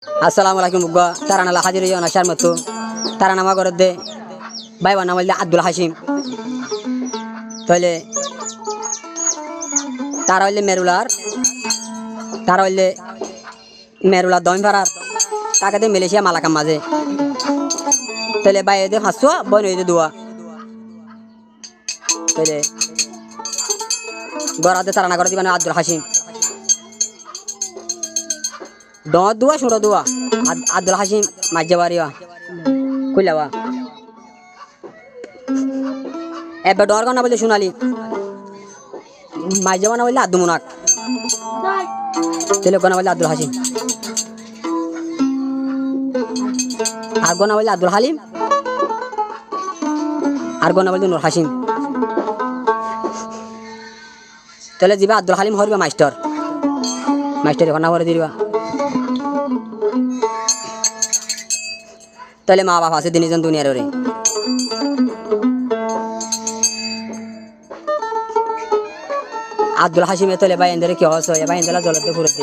আসসালামু আলাইকুম বুগা তারা নালা হাজির হইয়া নাশার মতো তারা নামা করে দে ভাই বানা বললে আব্দুল হাসিম তাইলে তারা হইলে মেরুলার দম ফারার তাকে দে মালয়েশিয়া মালাকাম মাঝে তাইলে ভাই এদের হাসুয়া বন হইতে দোয়া তাইলে গড়াতে তারা না করে দিবানা আব্দুল হাসিম দোয়া শুনো দোয়া আব্দুল হাসিম মাঝবাড়িয়া কইলাবা এবার ডর না বললে সোনালি মাঝবা না বললে আব্দুল মুনাক তেলে না বললে আব্দুল হাসিম আর না বললে আব্দুল হালিম আর না বললে নূর হাসিম তাহলে যাবা আব্দুল হালিম হরবে মাস্টার এখন না করে দিবা তাহলে মা বাপ আছে তিনজন দুনিয়ার ওরে আব্দুল হাসিমে তোলে ভাই এন্দরে কি হস হয় ভাই এন্দলা জলতে ঘুরতে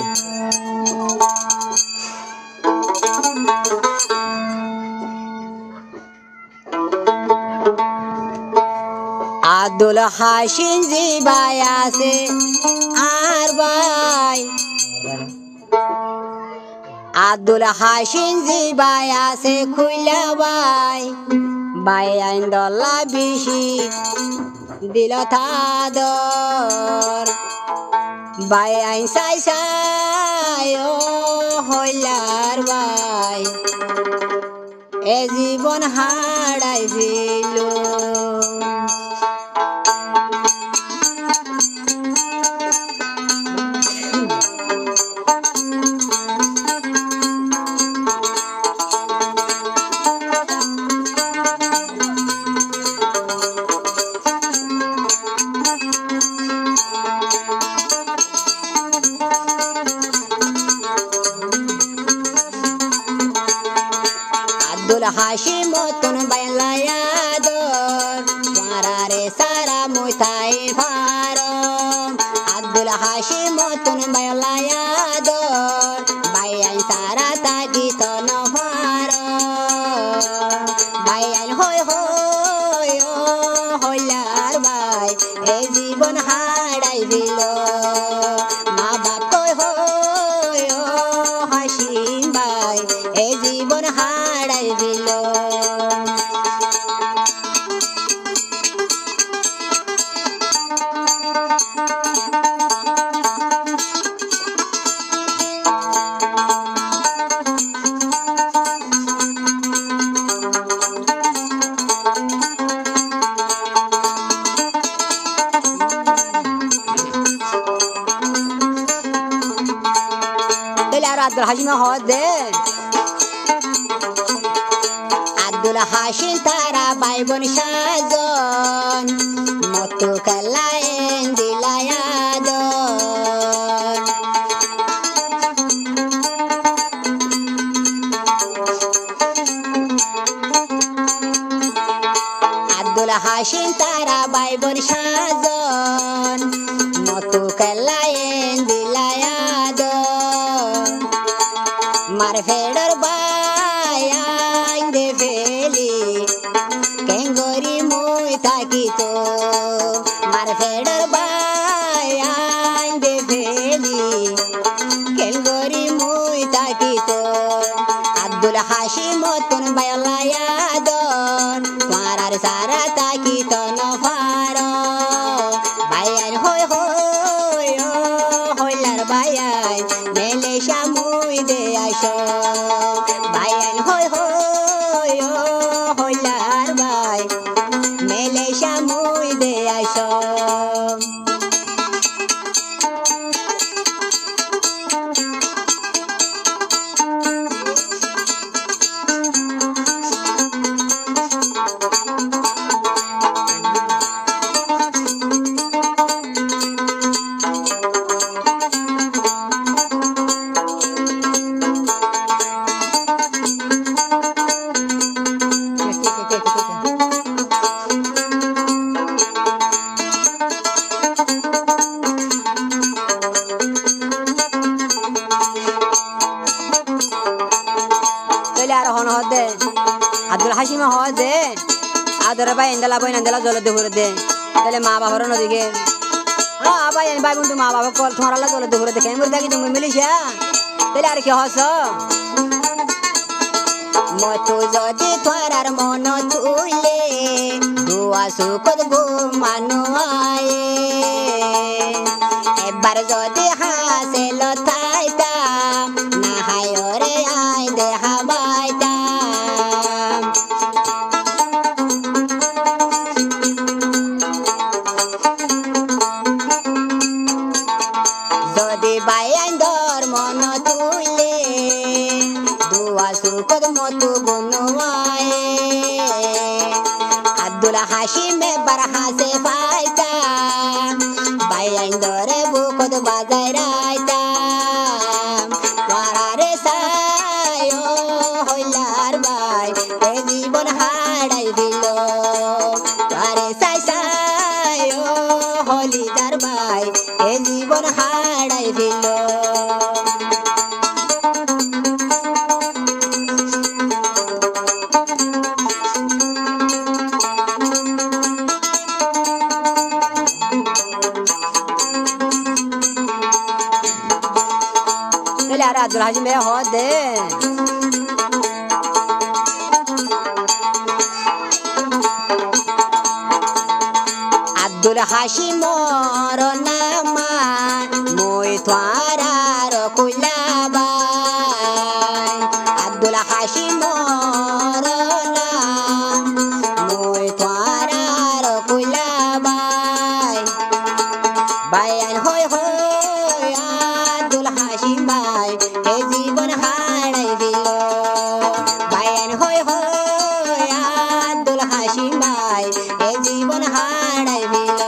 আব্দুল হাসিম জি ভাই আছে আর ভাই আব্দুল হাসিম জি ভাই আছে খুইলা ভাই আইন দল্লা বেশি দিল থাদর ভাই আইন সাই ও হইলার ভাই এ জীবন হারাই দিল আব্দুল হাসিম মতন বাইলায়াদর মারারে সারা মুতাই ফারম আব্দুল হাসিম মতন বাইলায়াদর বাইয়াই সারা তাগি তন ফারম বাইয়াই হই হই ও হইলার ভাই এই জীবন হারাই দিল মা বাপ কই হই ও হাসিম ভাই এই জীবন হারাই দিল আব্দুল হাসিম হওয়া দে আব্দুল হাসিম তারা ভাই বোন সাজন মতো খেলায়েন দিলায়াদন আব্দুল হাসিম তারা ভাই বোন সাজন মতো খেলায়েন দিলায়াদন মার ফেডর ভাই আইন্দে ফেলি কেঙ্গরি মুই থাকিত মার ফেডর ভাই আইন্দে ফেলি কেঙ্গরি মুই থাকিত আব্দুল হাসিম মতন বায়লায়াদন তোমার আর সারা থাকিত নফার ভাইয়ার হই হই ও হইলার ভাইয়াই মেলেশা মুই দে আস ভাইয়ান হই হই ও হইলার ভাই মেলেশা মুই দে আস তাহলে আর হন হদে আব্দুল হাসিমা হদে আদরে ভাই এন্দালা বই এন্দালা জল দে ভরে দে তাহলে মা বাবার নদীকে ভাই ভাই বন্ধু মা বাবা কল তোমার আল্লাহ জল দে ভরে দেখে এমন দেখি তুমি মিলিস তাহলে আর কি হস মতো যদি তোরার মন তুলে দুয়া সুখত ঘুমানো আয়ে এবার যদি হাসে লতাইতাম না হায় রে আয় দেহা বাইতাম যদি বাইন দর মন তুলে দুয়া সুখত মতো গুনওয়ায়ে আব্দুল হাসিম এবার হাসে পাইতাম বাইন দরে বুকত বাজায় রাইতাম ওয়ারারে সায়ো হইলার ভাই এ জীবন হারাই দিল ওয়ারে সাই সায়ো হলিদার ভাই এ জীবন হারাই দিল আব্দুল হাসিম ভাই হদে আব্দুল হাসিমর নামান মই তোয়ার কুলাবাই আব্দুল হাসিমর নাম মই তোয়ার কুলাবাই বায়ান হই হই আব্দুল হাসিম ভাই এ জীবন হারাই দিল বায়ান হই হই আব্দুল হাসিম ভাই এ জীবন হারাই দিল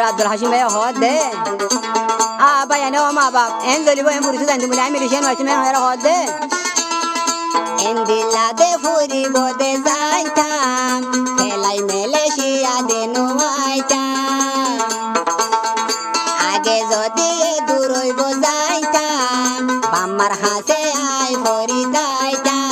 আব্দুল হাসিম ভাই হদে ভাই এনে মা বাপ এন জ্বলিব এন ফুরিছো জানি বলে আমি রিসেন হয়েছি হদে এন দিলা দে ফুরিব দে যাইতাম খেলাই মেলেশিয়া দে নোয়াইতাম আগে যদি দূর হইব যাইতাম বাম্মার হাসে আই ভরি যাইতাম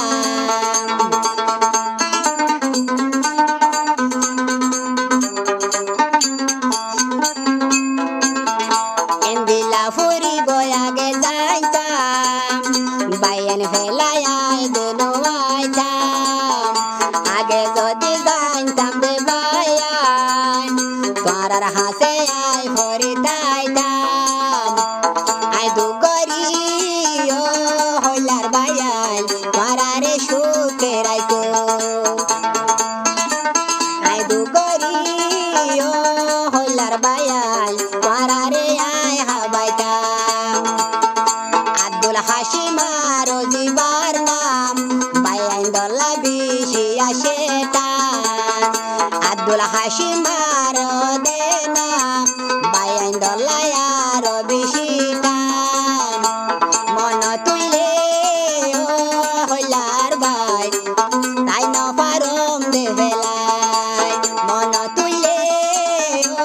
ফুরিব আগে যাইতাম বাইন ফেলাই দিল আইতাম আগে যদি যাইতাম রে বাইন তোর হাসে আই ভরি যাইতাম আই দুগরি ও হইলার বাইন তোর রে সুখে রাইতো আই দুগরি ও হইলার বাইন তোর রে আই হাবাইতাম আব্দুল হাসিমার জিবার নাম বাইন দল্লা বিশিয়া শেতান আব্দুল হাসিমার দে নাম বাইন দল্লা আর বিশিতান মন তুইলে ও হইলার ভাই তাই ন পারম দে বেলাই মন তুইলে ও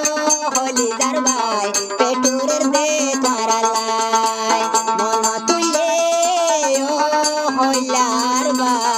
হলিদার ভাই পেটুরের দে তোরালাই মন তুইলে ও হইলার ভাই